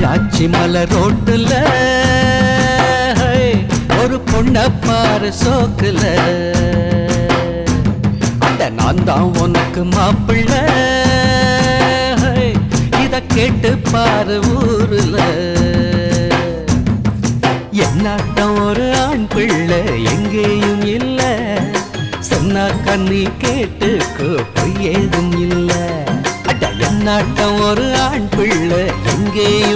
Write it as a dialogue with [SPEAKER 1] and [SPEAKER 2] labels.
[SPEAKER 1] காட்சி மலர் ரோட்டுல ஒரு பொண்ண பாரு சோக்குல அட நான் தான் உனக்கு மாப்பிள்ள இத கேட்டு பாரு ஊருல என்னாட்டம் ஒரு ஆண் பிள்ளை எங்கேயும் இல்ல சொன்னா கண்ணி கேட்டுக்கோ பொய் ஏதும் இல்ல அட என்னாட்டம் ஒரு ஆண் பிள்ளை எங்கேயும்